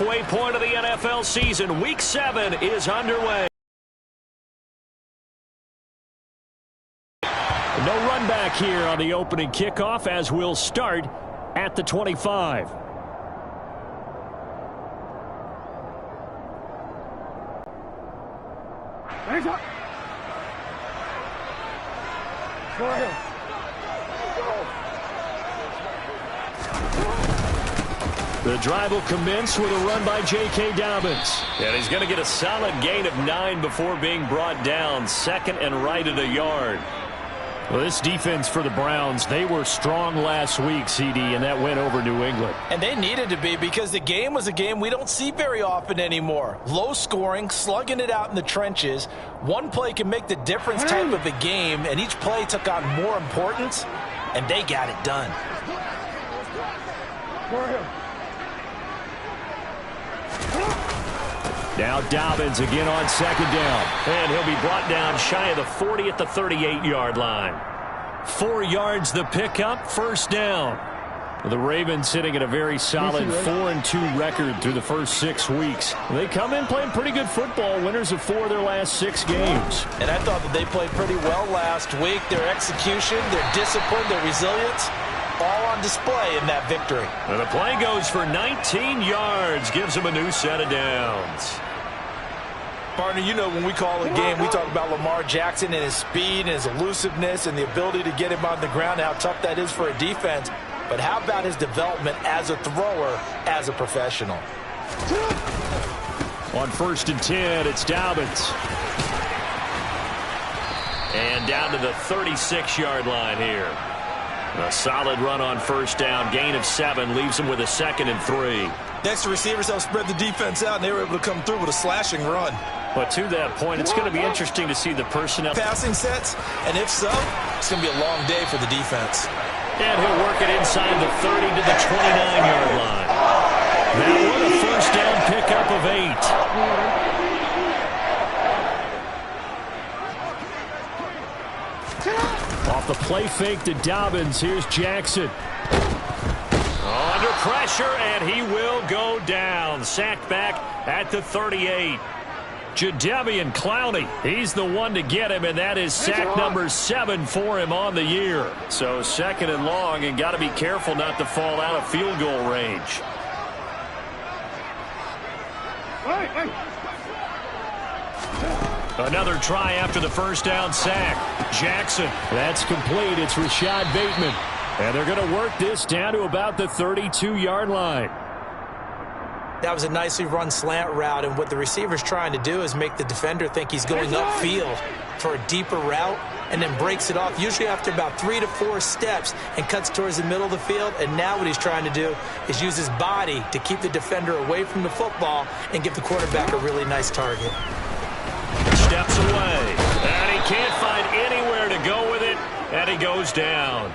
halfway point of the NFL season. Week 7 is underway. No run back here on the opening kickoff as we'll start at the 25. The drive will commence with a run by J.K. Dobbins. And he's going to get a solid gain of 9 before being brought down. Second and right at a yard. Well, this defense for the Browns, they were strong last week, CD, and that went over New England. And they needed to be because the game was a game we don't see very often anymore. Low scoring, slugging it out in the trenches. One play can make the difference type of a game, and each play took on more importance, and they got it done. Now Dobbins again on second down. And he'll be brought down shy of the 40 at the 38-yard line. 4 yards the pickup, first down. The Ravens sitting at a very solid 4-2 record through the first 6 weeks. They come in playing pretty good football, winners of 4 of their last 6 games. And I thought that they played pretty well last week. Their execution, their discipline, their resilience, all on display in that victory. And the play goes for 19 yards, gives them a new set of downs. Partner, you know when we call a game, we talk about Lamar Jackson and his speed and his elusiveness and the ability to get him on the ground, how tough that is for a defense. But how about his development as a thrower, as a professional? On 1st and 10, it's Dobbins. And down to the 36-yard line here. A solid run on first down. Gain of 7 leaves him with a 2nd and 3. Next, the receivers helped spread the defense out, and they were able to come through with a slashing run. But to that point, it's going to be interesting to see the personnel. Passing sets, and if so, it's going to be a long day for the defense. And he'll work it inside the 30 to the 29-yard line. That one a first down pickup of 8. Off the play fake to Dobbins, here's Jackson. Under pressure, and he will go down. Sacked back at the 38. Jadeveon Clowney, he's the one to get him, and that is sack number 7 for him on the year. So 2nd and long, and got to be careful not to fall out of field goal range. Another try after the first down sack. Jackson, that's complete. It's Rashad Bateman. And they're going to work this down to about the 32-yard line. That was a nicely run slant route, and what the receiver's trying to do is make the defender think he's going upfield for a deeper route and then breaks it off, usually after about 3 to 4 steps, and cuts towards the middle of the field. And now what he's trying to do is use his body to keep the defender away from the football and give the quarterback a really nice target. Steps away, and he can't find anywhere to go with it, and he goes down.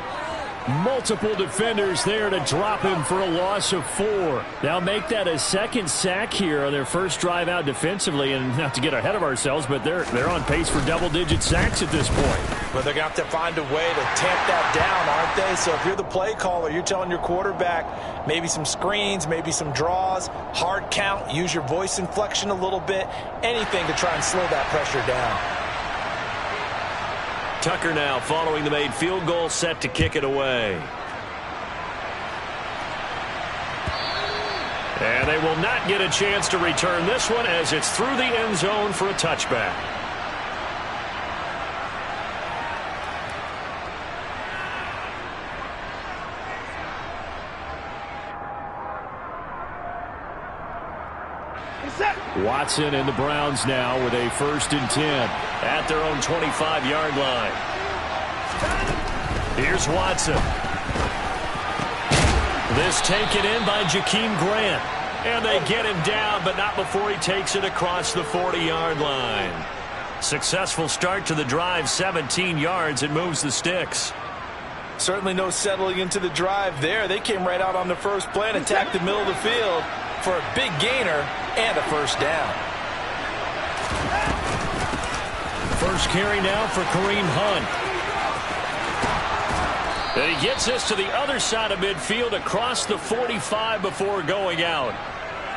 Multiple defenders there to drop him for a loss of 4. They'll make that a 2nd sack here on their first drive out defensively. And not to get ahead of ourselves, but they're on pace for double-digit sacks at this point. But they're going to have to find a way to tamp that down, aren't they? So if you're the play caller, you're telling your quarterback maybe some screens, maybe some draws, hard count, use your voice inflection a little bit, anything to try and slow that pressure down. Tucker now following the made field goal, set to kick it away. And they will not get a chance to return this one as it's through the end zone for a touchback. Watson and the Browns now with a 1st and 10 at their own 25-yard line. Here's Watson. This taken in by Jakeem Grant. And they get him down, but not before he takes it across the 40-yard line. Successful start to the drive, 17 yards. It moves the sticks. Certainly no settling into the drive there. They came right out on the first play and attacked the middle of the field for a big gainer and a first down. First carry now for Kareem Hunt. And he gets us to the other side of midfield across the 45 before going out.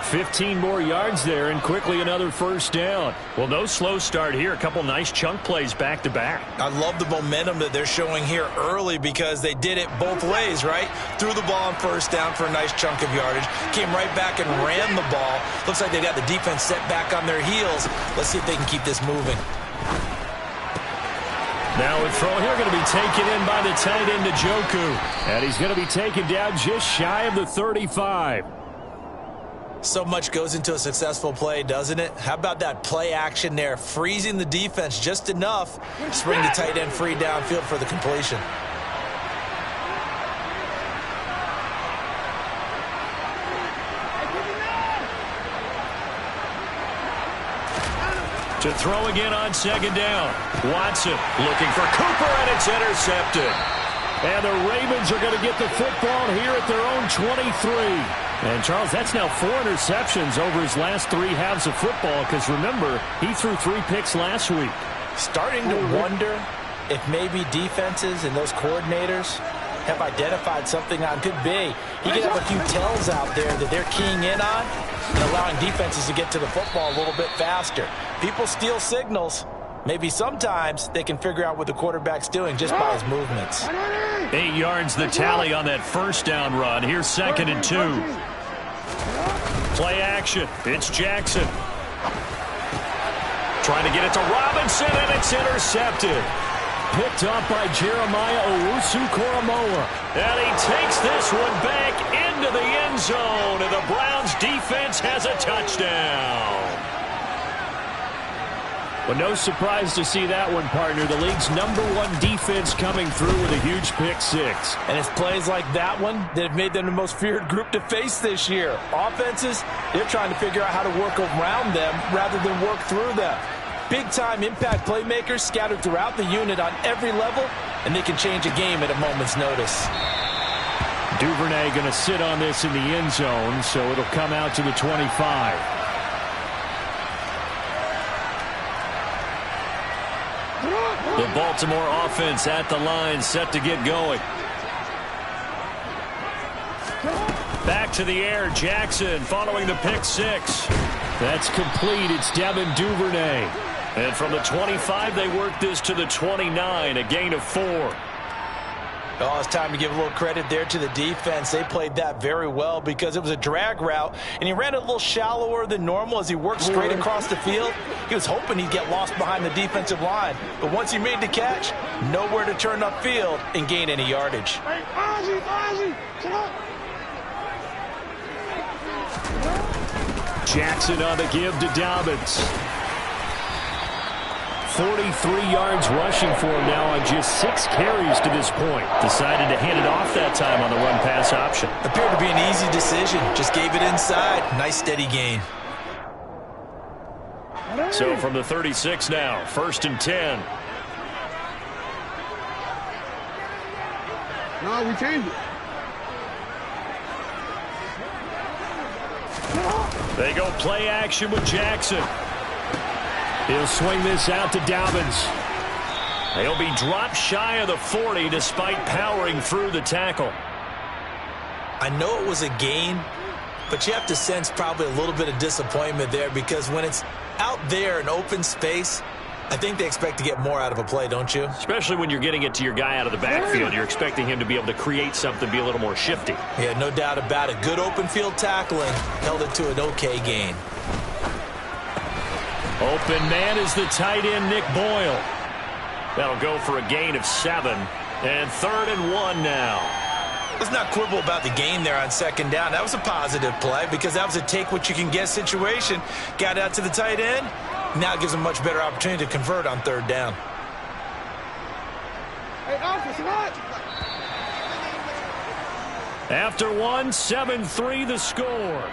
15 more yards there, and quickly another first down. Well, no slow start here. A couple nice chunk plays back-to-back. I love the momentum that they're showing here early because they did it both ways, right? Threw the ball on first down for a nice chunk of yardage. Came right back and ran the ball. Looks like they got the defense set back on their heels. Let's see if they can keep this moving. Now a throw here going to be taken in by the tight end, Njoku. And he's going to be taken down just shy of the 35. So much goes into a successful play, doesn't it? How about that play action there? Freezing the defense just enough to bring the tight end free downfield for the completion. To throw again on second down. Watson looking for Cooper, and it's intercepted. And the Ravens are going to get the football here at their own 23. And, Charles, that's now 4 interceptions over his last 3 halves of football because, remember, he threw 3 picks last week. Starting to wonder if maybe defenses and those coordinators have identified something on. Could be. He could have a few tells out there that they're keying in on and allowing defenses to get to the football a little bit faster. People steal signals. Maybe sometimes they can figure out what the quarterback's doing just by his movements. 8 yards the tally on that first down run. Here's 2nd and 2. Play action. It's Jackson. Trying to get it to Robinson, and it's intercepted. Picked up by Jeremiah Owusu-Koramoah. And he takes this one back into the end zone, and the Browns defense has a touchdown. Well, no surprise to see that one, partner. The league's #1 defense coming through with a huge pick 6. And it's plays like that one that have made them the most feared group to face this year. Offenses, they're trying to figure out how to work around them rather than work through them. Big-time impact playmakers scattered throughout the unit on every level, and they can change a game at a moment's notice. Duvernay going to sit on this in the end zone, so it'll come out to the 25. The Baltimore offense at the line, set to get going. Back to the air, Jackson following the pick 6. That's complete. It's Devin Duvernay. And from the 25, they work this to the 29, a gain of 4. Oh, it's time to give a little credit there to the defense. They played that very well because it was a drag route, and he ran it a little shallower than normal as he worked straight across the field. He was hoping he'd get lost behind the defensive line, but once he made the catch, nowhere to turn upfield and gain any yardage. Jackson on the give to Dobbins. 43 yards rushing for him now on just 6 carries to this point. Decided to hand it off that time on the run-pass option. Appeared to be an easy decision. Just gave it inside. Nice steady gain. So from the 36 now, 1st and 10. No, we changed it. They go play action with Jackson. He'll swing this out to Dobbins. He'll be dropped shy of the 40 despite powering through the tackle. I know it was a gain, but you have to sense probably a little bit of disappointment there because when it's out there in open space, I think they expect to get more out of a play, don't you? Especially when you're getting it to your guy out of the backfield. You're expecting him to be able to create something, be a little more shifty. Yeah, no doubt about it. Good open field tackling held it to an okay gain. Open man is the tight end, Nick Boyle. That'll go for a gain of 7. And 3rd and 1 now. Let's not quibble about the gain there on 2nd down. That was a positive play because that was a take-what-you-can-get situation. Got out to the tight end. Now it gives them a much better opportunity to convert on 3rd down. Hey, Alpha, what? After 1, 7-3 the score.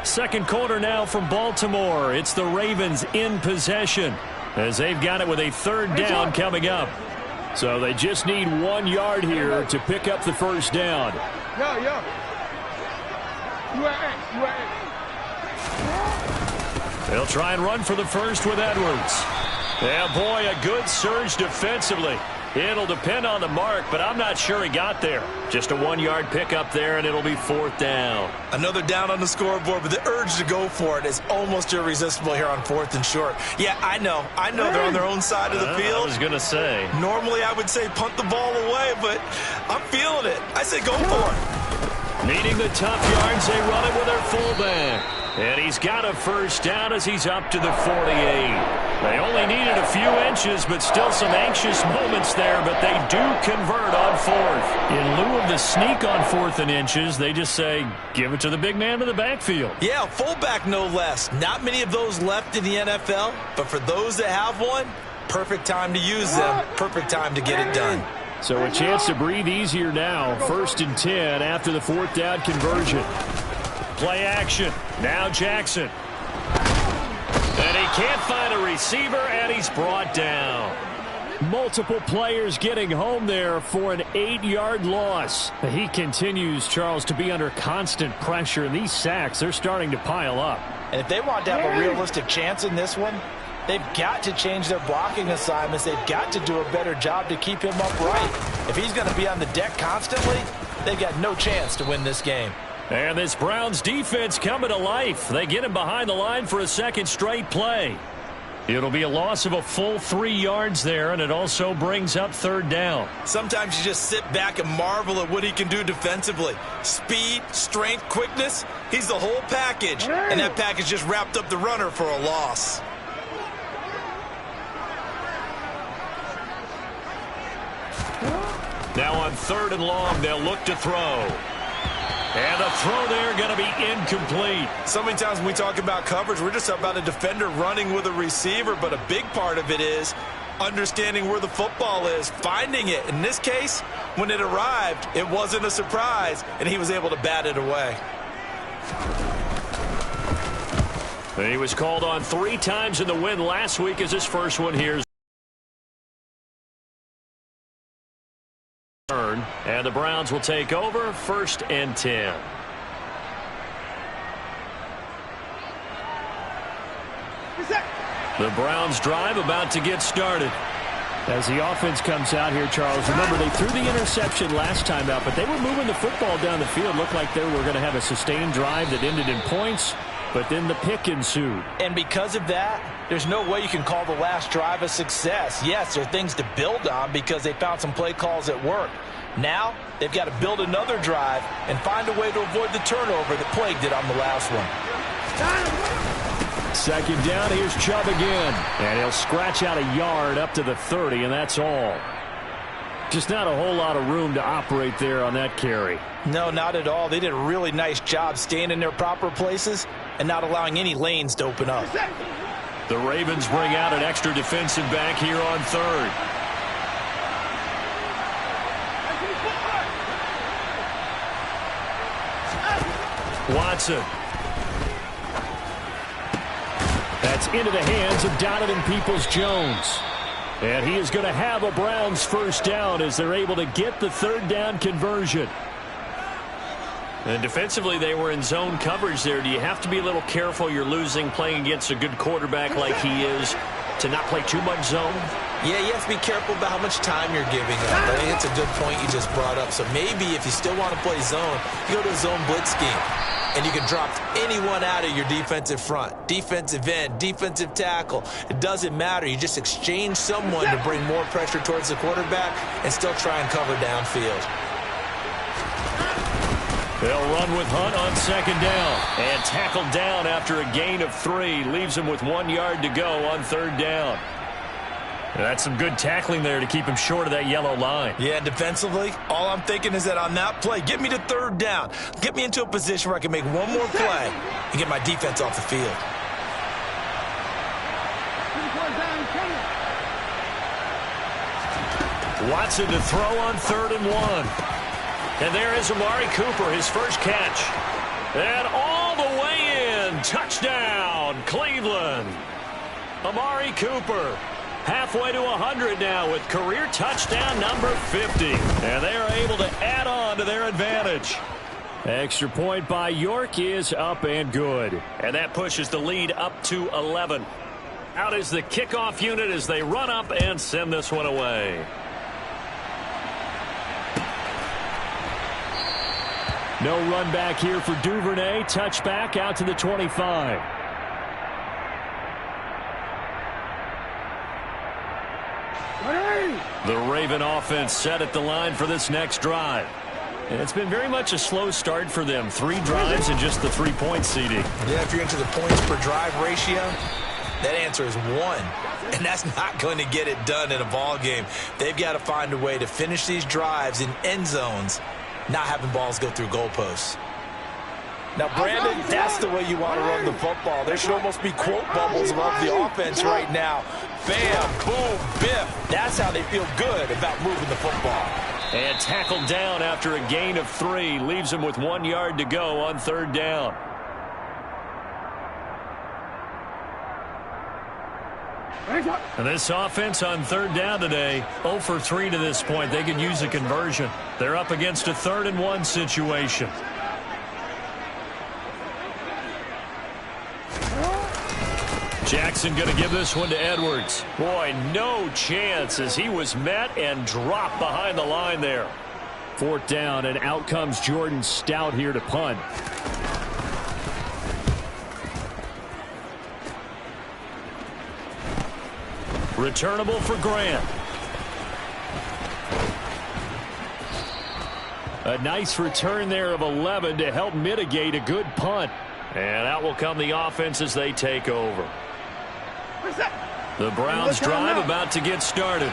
Second quarter now from Baltimore. It's the Ravens in possession as they've got it with a 3rd down coming up. So they just need 1 yard here to pick up the first down. Yo. They'll try and run for the first with Edwards. Yeah, boy, a good surge defensively. It'll depend on the mark, but I'm not sure he got there. Just a 1-yard pickup there, and it'll be 4th down. Another down on the scoreboard, but the urge to go for it is almost irresistible here on 4th and short. Yeah, I know they're on their own side of the field. I was going to say. Normally I would say punt the ball away, but I'm feeling it. I say go for it. Needing the tough yards, they run it with their fullback. And he's got a 1st down as he's up to the 48. They only needed a few inches, but still some anxious moments there, but they do convert on 4th. In lieu of the sneak on 4th and inches, they just say, give it to the big man in the backfield. Yeah, fullback no less. Not many of those left in the NFL, but for those that have one, perfect time to use them, perfect time to get it done. So a chance to breathe easier now. 1st and 10 after the 4th down conversion. Play action. Now Jackson. And he can't find a receiver, and he's brought down. Multiple players getting home there for an 8-yard loss. He continues, Charles, to be under constant pressure, and these sacks, they're starting to pile up. And if they want to have a realistic chance in this one, they've got to change their blocking assignments. They've got to do a better job to keep him upright. If he's going to be on the deck constantly, they've got no chance to win this game. And this Browns defense coming to life. They get him behind the line for a 2nd straight play. It'll be a loss of a full 3 yards there, and it also brings up 3rd down. Sometimes you just sit back and marvel at what he can do defensively. Speed, strength, quickness, he's the whole package. And that package just wrapped up the runner for a loss. Now on 3rd and long, they'll look to throw. And the throw there going to be incomplete. So many times when we talk about coverage, we're just about a defender running with a receiver, but a big part of it is understanding where the football is, finding it. In this case, when it arrived, it wasn't a surprise, and he was able to bat it away. He was called on 3 times in the win last week as his first one here. And the Browns will take over 1st and 10. The Browns drive about to get started. As the offense comes out here, Charles, remember they threw the interception last time out, but they were moving the football down the field. Looked like they were going to have a sustained drive that ended in points, but then the pick ensued. And because of that, there's no way you can call the last drive a success. Yes, there are things to build on because they found some play calls that work. Now, they've got to build another drive and find a way to avoid the turnover that plagued it on the last one. 2nd down, here's Chubb again. And he'll scratch out a yard up to the 30, and that's all. Just not a whole lot of room to operate there on that carry. No, not at all. They did a really nice job staying in their proper places and not allowing any lanes to open up. The Ravens bring out an extra defensive back here on 3rd. Watson. That's into the hands of Donovan Peoples-Jones. And he is going to have a Browns 1st down as they're able to get the 3rd down conversion. And defensively, they were in zone coverage there. Do you have to be a little careful? You're losing playing against a good quarterback like he is to not play too much zone? Yeah, you have to be careful about how much time you're giving up. I think it's a good point you just brought up. So maybe if you still want to play zone, you go to a zone blitz scheme. And you can drop anyone out of your defensive front, defensive end, defensive tackle. It doesn't matter. You just exchange someone to bring more pressure towards the quarterback and still try and cover downfield. They'll run with Hunt on 2nd down. And tackled down after a gain of 3. Leaves him with 1 yard to go on 3rd down. That's some good tackling there to keep him short of that yellow line. Yeah, defensively, all I'm thinking is that on that play, get me to 3rd down. Get me into a position where I can make one more play and get my defense off the field. Watson to throw on 3rd and 1. And there is Amari Cooper, his first catch. And all the way in. Touchdown, Cleveland. Amari Cooper. Halfway to 100 now with career touchdown number 50. And they are able to add on to their advantage. Extra point by York is up and good. And that pushes the lead up to 11. Out is the kickoff unit as they run up and send this one away. No run back here for Duvernay. Touchback out to the 25. The Raven offense set at the line for this next drive. And it's been very much a slow start for them. 3 drives and just the 3-point seeding. Yeah, if you're into the points per drive ratio, that answer is 1. And that's not going to get it done in a ball game. They've got to find a way to finish these drives in end zones, not having balls go through goalposts. Now, Brandon, that's the way you want to run the football. There should almost be quote bubbles above the offense right now. Bam, boom, biff. That's how they feel good about moving the football. And tackled down after a gain of 3. Leaves him with 1 yard to go on 3rd down. And this offense on 3rd down today, 0 for 3 to this point. They could use a conversion. They're up against a 3rd and 1 situation. Jackson going to give this one to Edwards. Boy, no chance as he was met and dropped behind the line there. 4th down, and out comes Jordan Stout here to punt. Returnable for Grant. A nice return there of 11 to help mitigate a good punt. And out will come the offense as they take over. The Browns drive about to get started.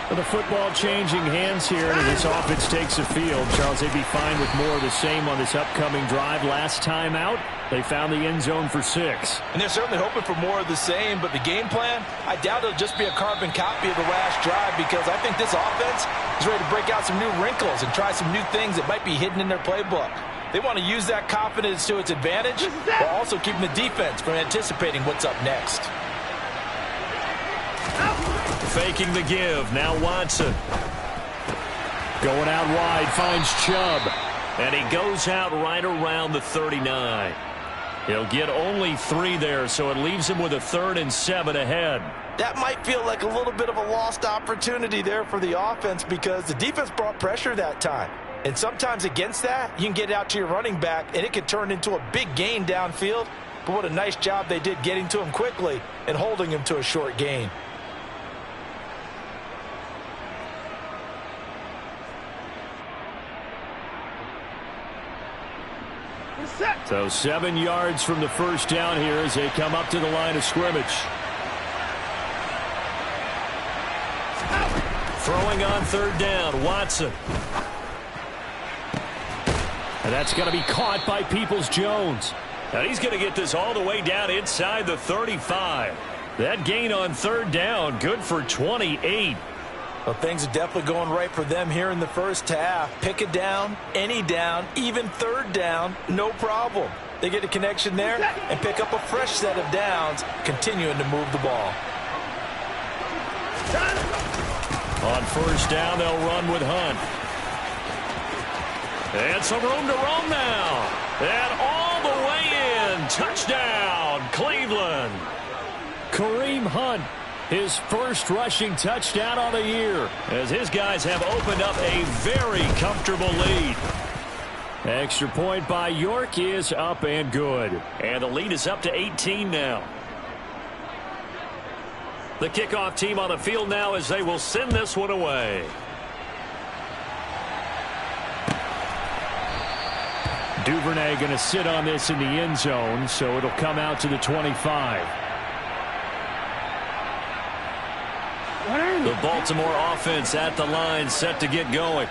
The football changing hands here as this offense takes the field. Charles, they'd be fine with more of the same on this upcoming drive. Last time out, they found the end zone for 6. And they're certainly hoping for more of the same, but the game plan, I doubt it'll just be a carbon copy of the last drive, because I think this offense is ready to break out some new wrinkles and try some new things that might be hidden in their playbook. They want to use that confidence to its advantage while also keeping the defense from anticipating what's up next. Faking the give. Now Watson. Going out wide. Finds Chubb. And he goes out right around the 39. He'll get only 3 there, so it leaves him with a 3rd and 7 ahead. That might feel like a little bit of a lost opportunity there for the offense, because the defense brought pressure that time. And sometimes against that, you can get out to your running back, and it could turn into a big gain downfield. But what a nice job they did getting to him quickly and holding him to a short gain. So 7 yards from the first down here as they come up to the line of scrimmage. Throwing on 3rd down, Watson. And that's going to be caught by Peoples-Jones. And he's going to get this all the way down inside the 35. That gain on 3rd down, good for 28. Well, things are definitely going right for them here in the first half. Pick a down, any down, even 3rd down, no problem. They get a connection there and pick up a fresh set of downs, continuing to move the ball. On 1st down, they'll run with Hunt. And some room to roam now. And all the way in. Touchdown, Cleveland. Kareem Hunt, his first rushing touchdown on the year, as his guys have opened up a very comfortable lead. Extra point by York is up and good. And the lead is up to 18 now. The kickoff team on the field now as they will send this one away. Duvernay going to sit on this in the end zone, so it'll come out to the 25. The Baltimore offense at the line, set to get going.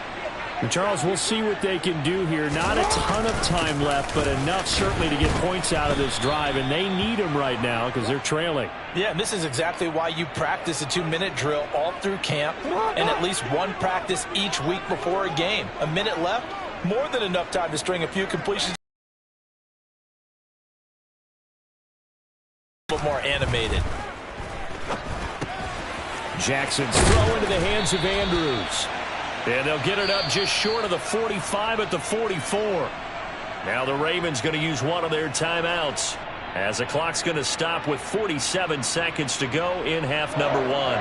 And Charles, we'll see what they can do here. Not a ton of time left, but enough certainly to get points out of this drive, and they need them right now because they're trailing. Yeah, and this is exactly why you practice a 2-minute drill all through camp and at least one practice each week before a game. A minute left, more than enough time to string a few completions. A little more animated. Jackson's throw into the hands of Andrews. And they'll get it up just short of the 45 at the 44. Now the Ravens going to use one of their timeouts as the clock's going to stop with 47 seconds to go in half number 1.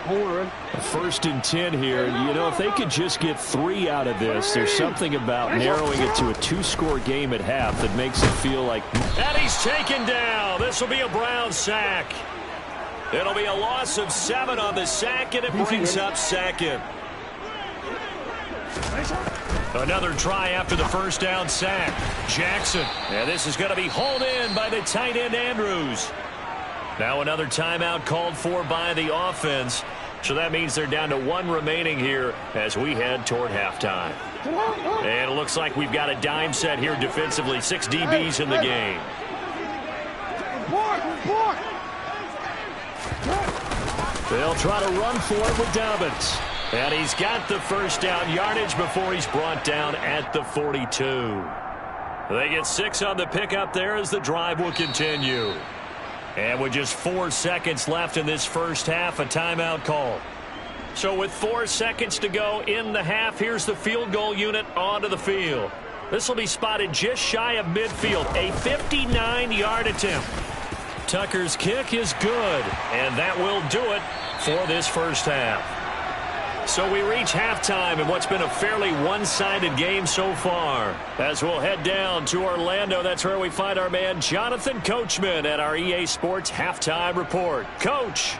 corner. First and 10 here. You know, if they could just get 3 out of this, there's something about narrowing it to a 2-score game at half that makes it feel like... And he's taken down. This will be a Brown sack. It'll be a loss of 7 on the sack, and it brings up second. Another try after the first down sack. Jackson. And this is going to be hauled in by the tight end Andrews. Now another timeout called for by the offense. So that means they're down to 1 remaining here as we head toward halftime. And it looks like we've got a dime set here defensively. 6 DBs in the game. They'll try to run for it with Dobbins. And he's got the first down yardage before he's brought down at the 42. They get 6 on the pickup there as the drive will continue. And with just 4 seconds left in this first half, a timeout call. So with 4 seconds to go in the half, here's the field goal unit onto the field. This will be spotted just shy of midfield, a 59-yard attempt. Tucker's kick is good, and that will do it for this first half. So we reach halftime in what's been a fairly one-sided game so far. As we'll head down to Orlando, that's where we find our man Jonathan Coachman at our EA Sports Halftime Report. Coach.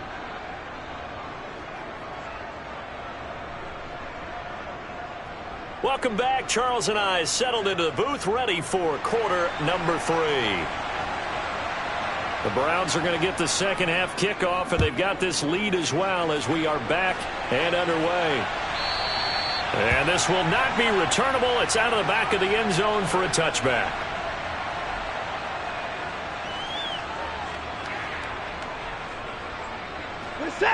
Welcome back. Charles and I settled into the booth, ready for quarter number 3. The Browns are going to get the second half kickoff, and they've got this lead as well as we are back and underway. And this will not be returnable. It's out of the back of the end zone for a touchback.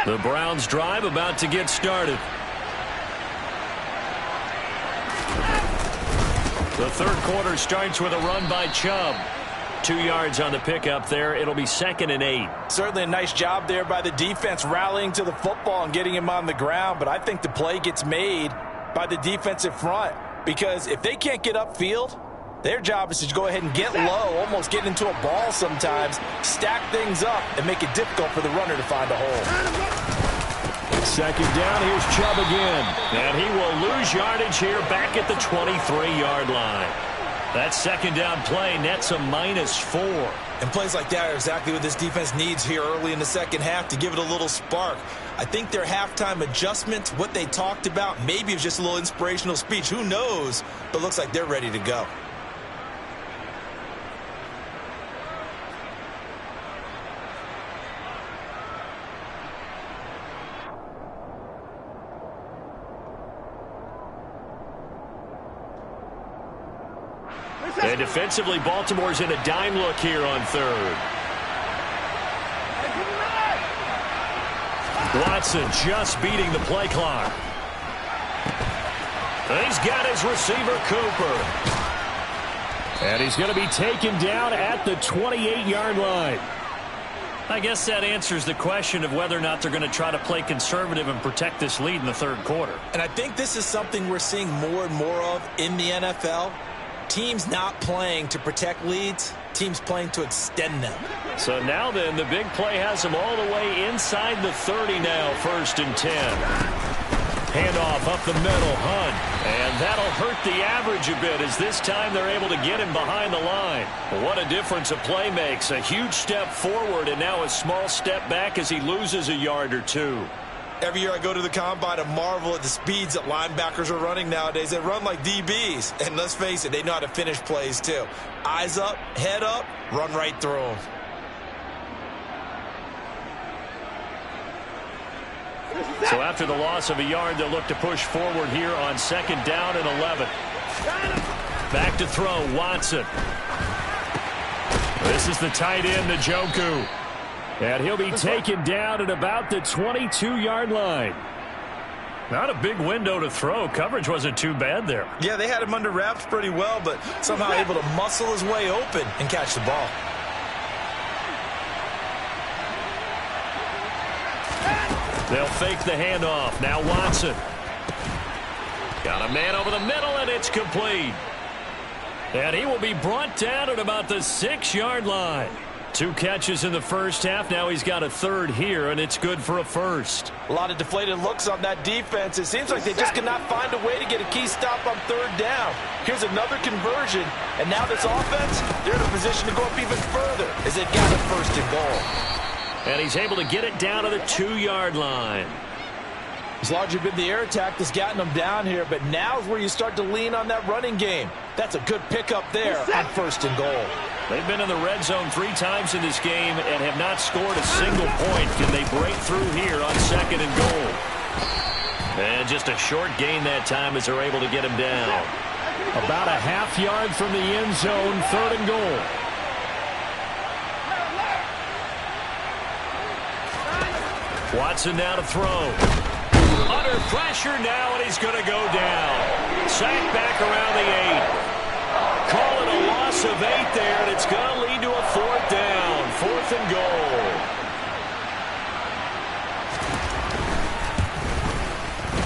The Browns drive about to get started. The third quarter starts with a run by Chubb. 2 yards on the pickup there. It'll be 2nd and 8. Certainly a nice job there by the defense rallying to the football and getting him on the ground. But I think the play gets made by the defensive front, because if they can't get upfield, their job is to go ahead and get low, almost get into a ball sometimes, stack things up, and make it difficult for the runner to find a hole. Second down, here's Chubb again. And he will lose yardage here back at the 23-yard line. That second down play nets a -4. And plays like that are exactly what this defense needs here early in the second half to give it a little spark. I think their halftime adjustment, what they talked about, maybe it was just a little inspirational speech. Who knows? But it looks like they're ready to go. And defensively, Baltimore's in a dime look here on third. Watson just beating the play clock. And he's got his receiver, Cooper. And he's going to be taken down at the 28-yard line. I guess that answers the question of whether or not they're going to try to play conservative and protect this lead in the third quarter. And I think this is something we're seeing more and more of in the NFL. Teams not playing to protect leads, teams playing to extend them. So now then, the big play has him all the way inside the 30 now, 1st and 10. Handoff up the middle, Hunt. And that'll hurt the average a bit as this time they're able to get him behind the line. What a difference a play makes. A huge step forward and now a small step back as he loses a yard or 2. Every year I go to the combine and marvel at the speeds that linebackers are running nowadays. They run like DBs. And let's face it, they know how to finish plays too. Eyes up, head up, run right through them. So after the loss of a yard, they'll look to push forward here on 2nd down and 11. Back to throw, Watson. This is the tight end, Njoku. And he'll be taken down at about the 22-yard line. Not a big window to throw. Coverage wasn't too bad there. Yeah, they had him under wraps pretty well, but somehow able to muscle his way open and catch the ball. They'll fake the handoff. Now Watson. Got a man over the middle, and it's complete. And he will be brought down at about the 6-yard line. 2 catches in the first half. Now he's got a third here, and it's good for a first. A lot of deflated looks on that defense. It seems like they just cannot find a way to get a key stop on third down. Here's another conversion, and now this offense, they're in a position to go up even further as they've got a first and goal. And he's able to get it down to the 2-yard line. It's largely been the air attack that's gotten them down here, but now is where you start to lean on that running game. That's a good pickup there on first and goal. They've been in the red zone 3 times in this game and have not scored a single point. Can they break through here on second and goal? And just a short gain that time as they're able to get him down. About a ½ yard from the end zone, third and goal. Watson now to throw. Under pressure now, and he's going to go down. Sacked back around the 8. Call it a loss of 8 there, and it's going to lead to a 4th down. 4th and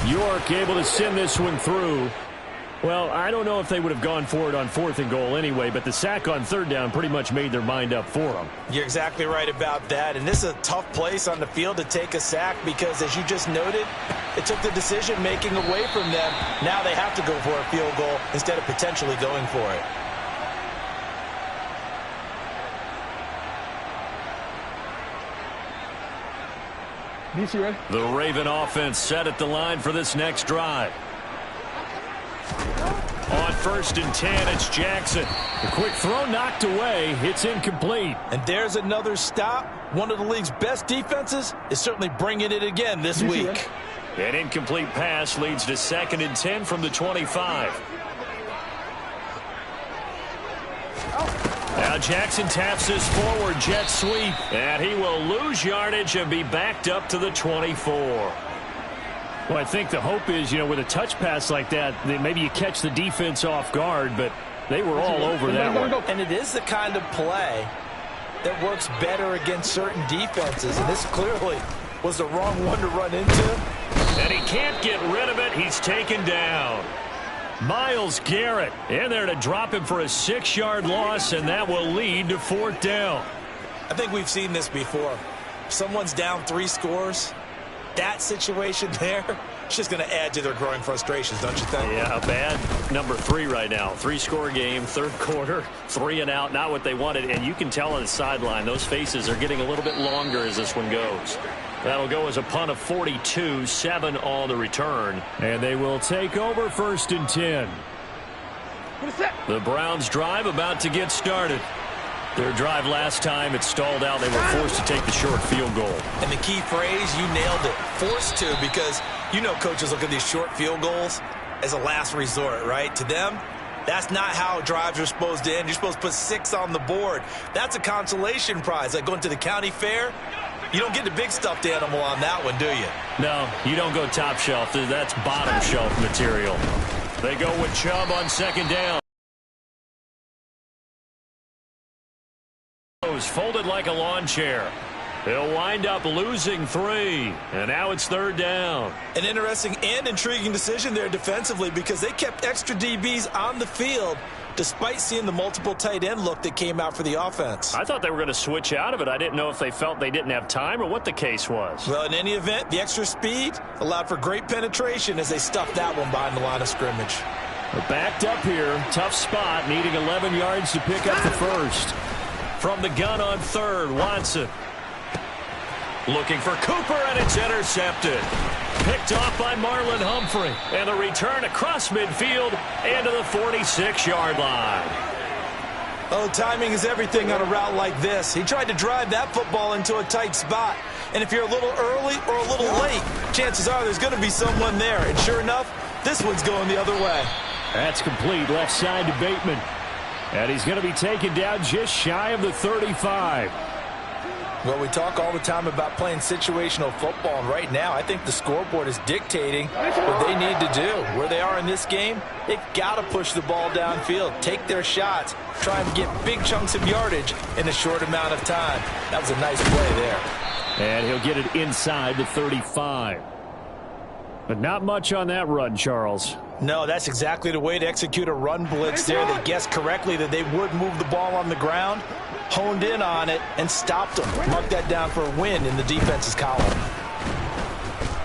goal. York able to send this one through. Well, I don't know if they would have gone for it on 4th and goal anyway, but the sack on 3rd down pretty much made their mind up for them. You're exactly right about that, and this is a tough place on the field to take a sack because, as you just noted, it took the decision-making away from them. Now they have to go for a field goal instead of potentially going for it. DC ready? The Raven offense set at the line for this next drive. On 1st and 10, it's Jackson. The quick throw knocked away. It's incomplete. And there's another stop. One of the league's best defenses is certainly bringing it again this week. An incomplete pass leads to 2nd and 10 from the 25. Now Jackson taps this forward jet sweep, and he will lose yardage and be backed up to the 24. Well, I think the hope is, with a touch pass like that, maybe you catch the defense off guard, but they were all over that one. And it is the kind of play that works better against certain defenses, and this clearly was the wrong one to run into. And he can't get rid of it. He's taken down. Myles Garrett in there to drop him for a 6-yard loss, and that will lead to 4th down. I think we've seen this before. Someone's down 3 scores. That situation there, it's just going to add to their growing frustrations, don't you think? Yeah, a bad number 3 right now. 3-score game, 3rd quarter, 3 and out, not what they wanted. And you can tell on the sideline, those faces are getting a little bit longer as this one goes. That'll go as a punt of 42, 7 on the return. And they will take over 1st and 10. The Browns drive about to get started. Their drive last time, it stalled out. They were forced to take the short field goal. And the key phrase, you nailed it, forced to, because coaches look at these short field goals as a last resort, right? To them, that's not how drives are supposed to end. You're supposed to put 6 on the board. That's a consolation prize. Like going to the county fair, you don't get the big stuffed animal on that one, do you? No, you don't go top shelf. That's bottom shelf material. They go with Chubb on 2nd down. Folded like a lawn chair. They'll wind up losing 3, and now it's 3rd down. An interesting and intriguing decision there defensively because they kept extra DBs on the field despite seeing the multiple tight end look that came out for the offense. I thought they were going to switch out of it. I didn't know if they felt they didn't have time or what the case was. Well, in any event, the extra speed allowed for great penetration as they stuffed that one behind the line of scrimmage. They're backed up here. Tough spot, needing 11 yards to pick up the first. From the gun on 3rd, Watson. Looking for Cooper, and it's intercepted. Picked off by Marlon Humphrey. And the return across midfield and to the 46-yard line. Oh, timing is everything on a route like this. He tried to drive that football into a tight spot. And if you're a little early or a little late, chances are there's going to be someone there. And sure enough, this one's going the other way. That's complete left side to Bateman. And he's going to be taken down just shy of the 35. Well, we talk all the time about playing situational football, and right now I think the scoreboard is dictating what they need to do. Where they are in this game, they've got to push the ball downfield, take their shots, try and get big chunks of yardage in a short amount of time. That was a nice play there. And he'll get it inside the 35. But not much on that run, Charles. No, that's exactly the way to execute a run blitz there. They guessed correctly that they would move the ball on the ground, honed in on it, and stopped them. Mark that down for a win in the defense's column.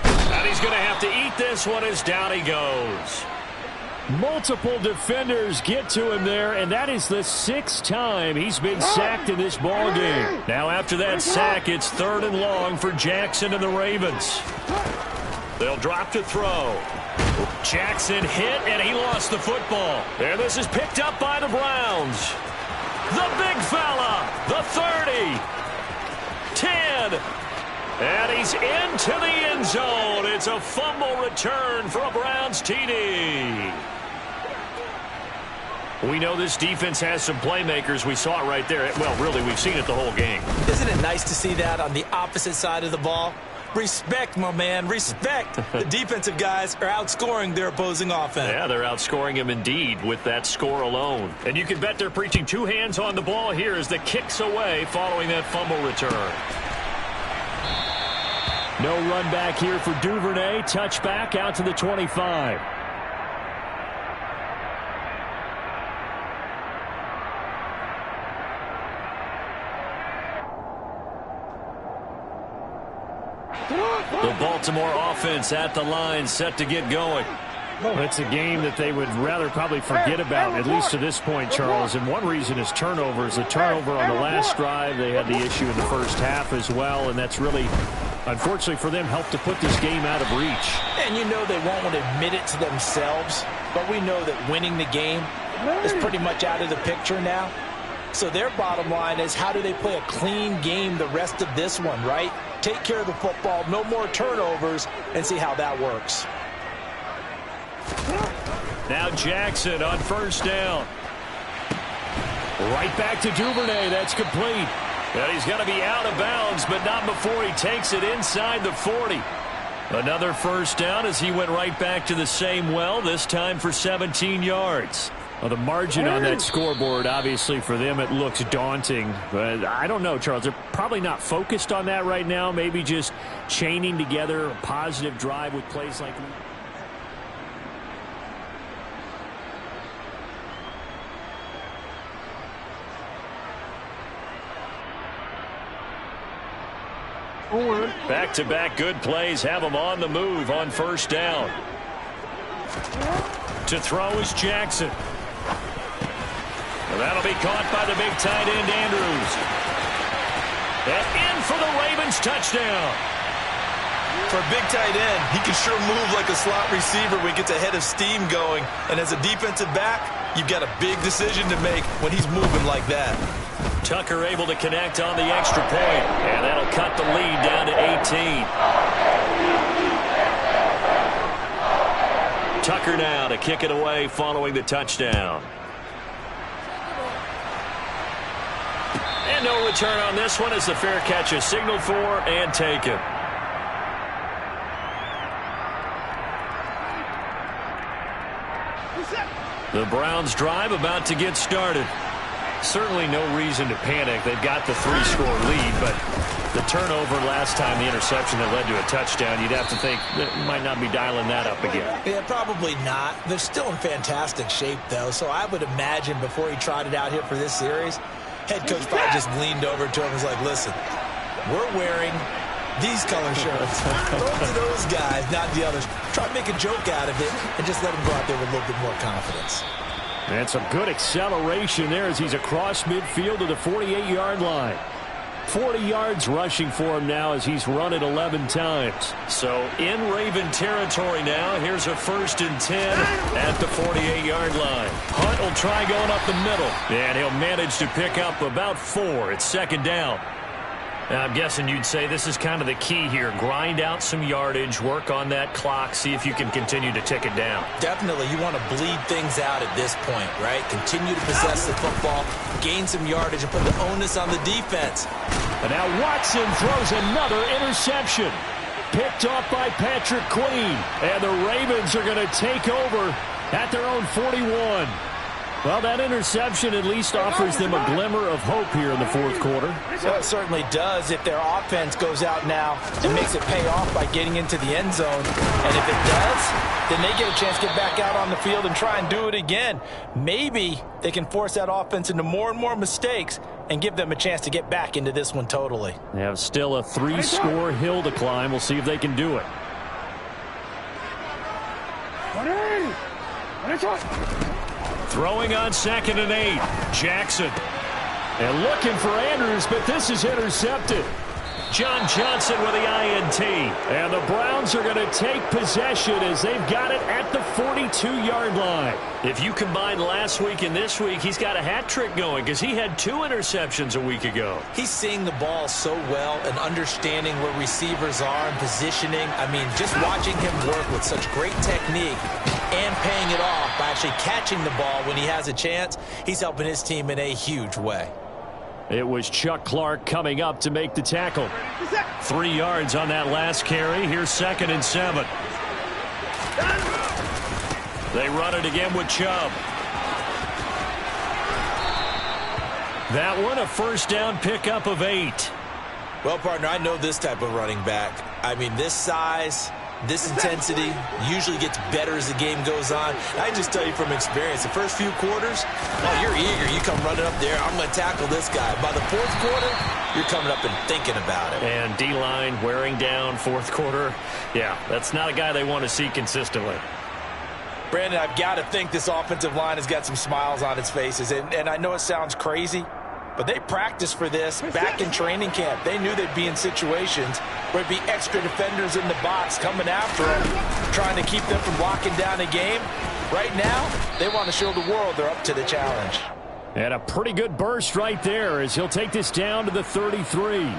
And he's going to have to eat this one as down he goes. Multiple defenders get to him there, and that is the 6th time he's been sacked in this ball game. Now after that sack, it's 3rd and long for Jackson and the Ravens. They'll drop to throw. Jackson hit, and he lost the football. And this is picked up by the Browns. The big fella, the 30, 10, and he's into the end zone. It's a fumble return for a Browns TD. We know this defense has some playmakers. We saw it right there. Well, really, we've seen it the whole game. Isn't it nice to see that on the opposite side of the ball? Respect, my man, respect. The defensive guys are outscoring their opposing offense. Yeah, they're outscoring him indeed with that score alone. And you can bet they're preaching 2 hands on the ball here as the kick's away following that fumble return. No run back here for Duvernay. Touchback out to the 25. The Baltimore offense at the line, set to get going. Well, it's a game that they would rather probably forget about, at least to this point, Charles. And one reason is turnovers. The turnover on the last drive, they had the issue in the first half as well, and that's really, unfortunately for them, helped to put this game out of reach. And you know they won't want to admit it to themselves, but we know that winning the game is pretty much out of the picture now. So their bottom line is, how do they play a clean game the rest of this one, right? Take care of the football, no more turnovers, and see how that works. Now Jackson on first down. Right back to Duvernay. That's complete. And he's going to be out of bounds, but not before he takes it inside the 40. Another first down as he went right back to the same well, this time for 17 yards. Well, the margin on that scoreboard, obviously, for them, it looks daunting. But I don't know, Charles. They're probably not focused on that right now. Maybe just chaining together a positive drive with plays like that. Back-to-back good plays have them on the move on first down. To throw is Jackson. And that'll be caught by the big tight end, Andrews. And in for the Ravens touchdown. For a big tight end, he can sure move like a slot receiver when he gets a head of steam going. And as a defensive back, you've got a big decision to make when he's moving like that. Tucker able to connect on the extra point, and that'll cut the lead down to 18. Tucker now to kick it away following the touchdown. And no return on this one as the fair catch is signaled for and taken. The Browns drive about to get started. Certainly no reason to panic. They've got the 3-score lead, but the turnover last time, the interception that led to a touchdown, you'd have to think that might not be dialing that up again. Yeah, probably not. They're still in fantastic shape, though, so I would imagine before he trotted out here for this series, head coach probably just leaned over to him and was like, listen, we're wearing these color shirts. Throw it to those guys, not the others. Try to make a joke out of it and just let them go out there with a little bit more confidence. And some good acceleration there as he's across midfield to the 48-yard line. 40 yards rushing for him now as he's run it 11 times. So in Raven territory now. Here's a 1st and 10 at the 48-yard line. Hunt will try going up the middle, and he'll manage to pick up about 4. It's 2nd down. Now, I'm guessing you'd say this is kind of the key here. Grind out some yardage, work on that clock, see if you can continue to tick it down. Definitely. You want to bleed things out at this point, right? Continue to possess the football, gain some yardage, and put the onus on the defense. And now Watson throws another interception. Picked off by Patrick Queen. And the Ravens are going to take over at their own 41. Well, that interception at least offers them a glimmer of hope here in the fourth quarter. Well, it certainly does if their offense goes out now and makes it pay off by getting into the end zone. And if it does, then they get a chance to get back out on the field and try and do it again. Maybe they can force that offense into more and more mistakes and give them a chance to get back into this one totally. They have still a 3-score hill to climb. We'll see if they can do it. Throwing on 2nd and 8. Jackson. And looking for Andrews, but this is intercepted. John Johnson with the INT. And the Browns are going to take possession as they've got it at the 42-yard line. If you combine last week and this week, he's got a hat trick going because he had 2 interceptions a week ago. He's seeing the ball so well and understanding where receivers are and positioning. I mean, just watching him work with such great technique and paying it off by actually catching the ball when he has a chance, he's helping his team in a huge way. It was Chuck Clark coming up to make the tackle. 3 yards on that last carry. Here's 2nd and 7. They run it again with Chubb. That one a first down pickup of 8. Well, partner, I know this type of running back. I mean, this size, this intensity usually gets better as the game goes on. I just tell you from experience, the first few quarters, oh, you're eager. You come running up there, I'm going to tackle this guy. By the fourth quarter, you're coming up and thinking about it. And D-line wearing down fourth quarter. Yeah, that's not a guy they want to see consistently. Brandon, I've got to think this offensive line has got some smiles on its faces. And I know it sounds crazy, but they practiced for this back in training camp. They knew they'd be in situations where there'd be extra defenders in the box coming after them, trying to keep them from locking down a game. Right now, they want to show the world they're up to the challenge. And a pretty good burst right there as he'll take this down to the 33.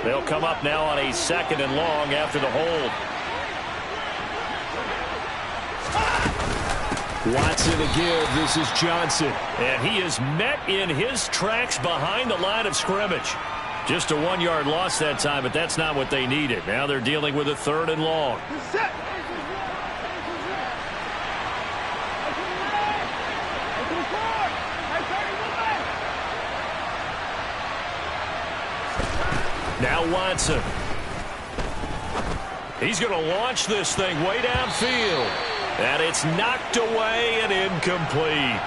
They'll come up now on a 2nd and long after the hold. Watson to give. This is Johnson. And he is met in his tracks behind the line of scrimmage. Just a 1-yard loss that time, but that's not what they needed. Now they're dealing with a 3rd and long. Now Watson. He's going to launch this thing way downfield. And it's knocked away and incomplete.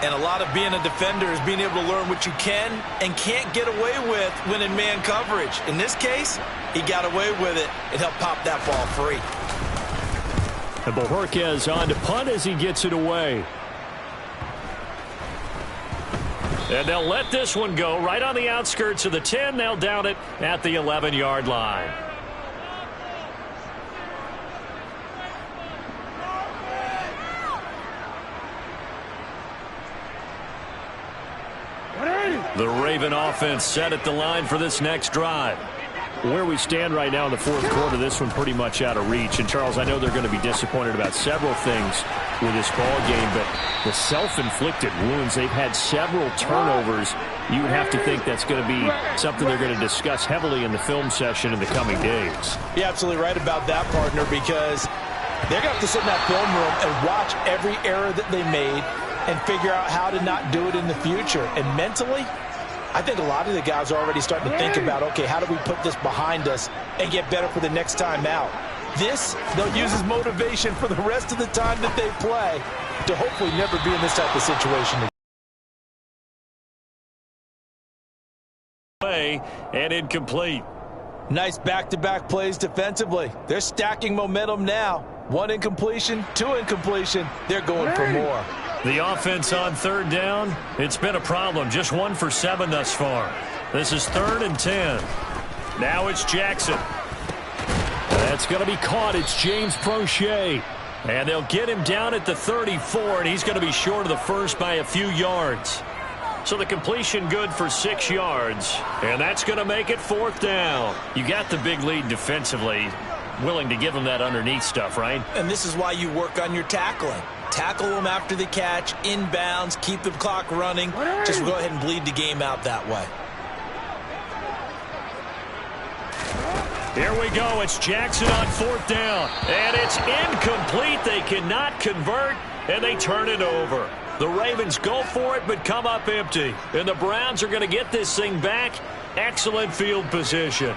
And a lot of being a defender is being able to learn what you can and can't get away with when in man coverage. In this case, he got away with it and helped pop that ball free. And Bojorquez on to punt as he gets it away. And they'll let this one go right on the outskirts of the 10. They'll down it at the 11-yard line. The Raven offense set at the line for this next drive. Where we stand right now in the fourth quarter, this one pretty much out of reach. And, Charles, I know they're going to be disappointed about several things with this ball game, but the self-inflicted wounds, they've had several turnovers. You would have to think that's going to be something they're going to discuss heavily in the film session in the coming days. You're absolutely right about that, partner, because they're going to have to sit in that film room and watch every error that they made and figure out how to not do it in the future. And mentally, I think a lot of the guys are already starting to think about, okay, how do we put this behind us and get better for the next time out? This, they'll use as motivation for the rest of the time that they play to hopefully never be in this type of situation again. And incomplete. Nice back-to-back plays defensively. They're stacking momentum now. 1 incompletion, 2 incompletion. They're going for more. The offense on 3rd down, it's been a problem. Just 1 for 7 thus far. This is 3rd and 10. Now it's Jackson. That's going to be caught. It's James Prochet. And they'll get him down at the 34, and he's going to be short of the first by a few yards. So the completion good for 6 yards, and that's going to make it 4th down. You got the big lead defensively. Willing to give him that underneath stuff, right? And this is why you work on your tackling. Tackle them after the catch, inbounds, keep the clock running. Just go ahead and bleed the game out that way. Here we go. It's Jackson on 4th down. And it's incomplete. They cannot convert, and they turn it over. The Ravens go for it, but come up empty. And the Browns are going to get this thing back. Excellent field position.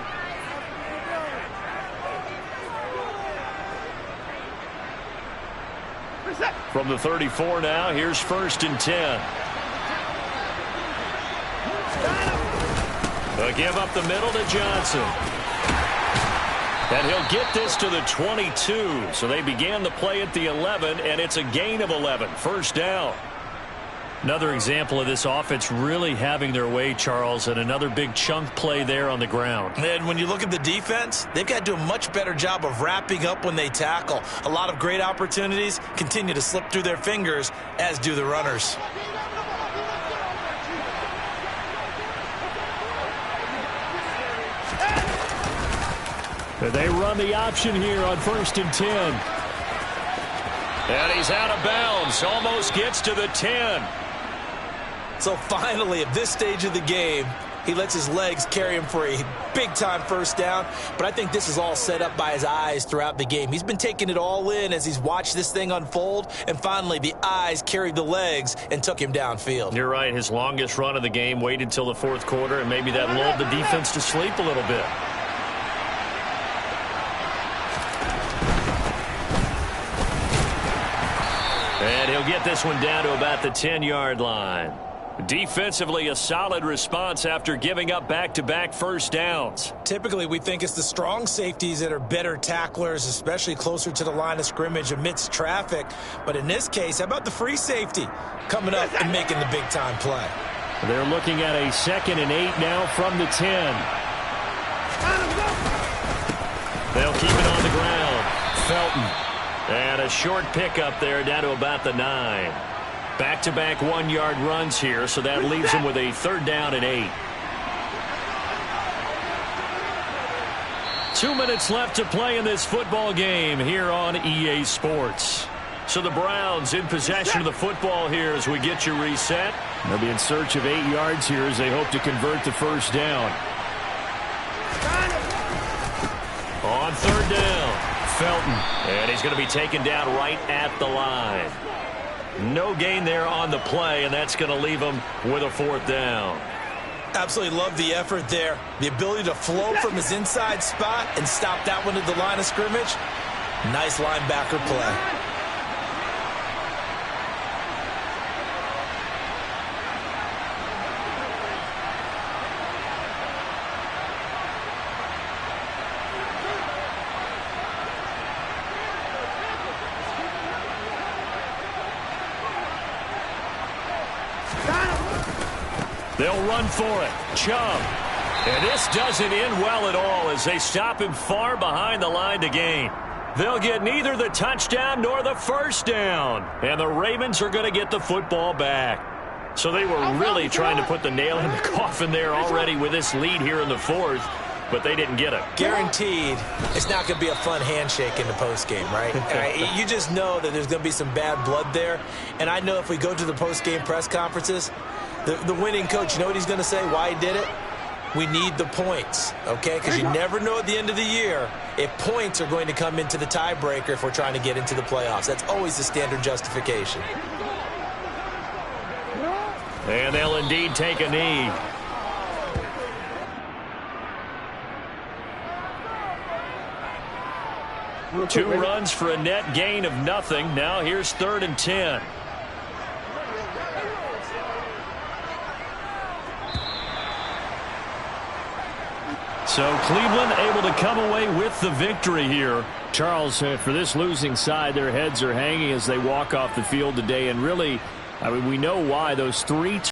From the 34 now, here's 1st and 10. They'll give up the middle to Johnson. And he'll get this to the 22. So they began the play at the 11, and it's a gain of 11. 1st down. Another example of this offense really having their way, Charles, and another big chunk play there on the ground. And when you look at the defense, they've got to do a much better job of wrapping up when they tackle. A lot of great opportunities continue to slip through their fingers, as do the runners. They run the option here on 1st and 10. And he's out of bounds. Almost gets to the 10. So finally, at this stage of the game, he lets his legs carry him for a big-time 1st down. But I think this is all set up by his eyes throughout the game. He's been taking it all in as he's watched this thing unfold. And finally, the eyes carried the legs and took him downfield. You're right. His longest run of the game waited until the 4th quarter, and maybe that lulled the defense to sleep a little bit. And he'll get this one down to about the 10-yard line. Defensively, a solid response after giving up back-to-back 1st downs. Typically, we think it's the strong safeties that are better tacklers, especially closer to the line of scrimmage amidst traffic. But in this case, how about the free safety coming up and making the big-time play? They're looking at a 2nd and 8 now from the 10. They'll keep it on the ground. Felton. And a short pickup there down to about the 9. Back-to-back 1-yard runs here, so that leaves him with a 3rd down and 8. 2 minutes left to play in this football game here on EA Sports. So the Browns in possession of the football here as we get you reset. They'll be in search of 8 yards here as they hope to convert the 1st down. On 3rd down. Felton, and he's going to be taken down right at the line. No gain there on the play, and that's going to leave him with a 4th down. Absolutely love the effort there. The ability to flow from his inside spot and stop that one at the line of scrimmage. Nice linebacker play. They'll run for it. Chubb. And this doesn't end well at all as they stop him far behind the line to gain. They'll get neither the touchdown nor the 1st down. And the Ravens are going to get the football back. So they were really trying to put the nail in the coffin there already with this lead here in the 4th. But they didn't get it. Guaranteed, it's not going to be a fun handshake in the postgame, right? You just know that there's going to be some bad blood there. And I know if we go to the postgame press conferences, the winning coach, you know what he's going to say, why he did it? We need the points, okay? Because you never know at the end of the year if points are going to come into the tiebreaker if we're trying to get into the playoffs. That's always the standard justification. And they'll indeed take a knee. Two runs for a net gain of nothing. Now here's 3rd and 10. So Cleveland able to come away with the victory here. Charles, for this losing side, their heads are hanging as they walk off the field today. And really, I mean, we know why. Those 3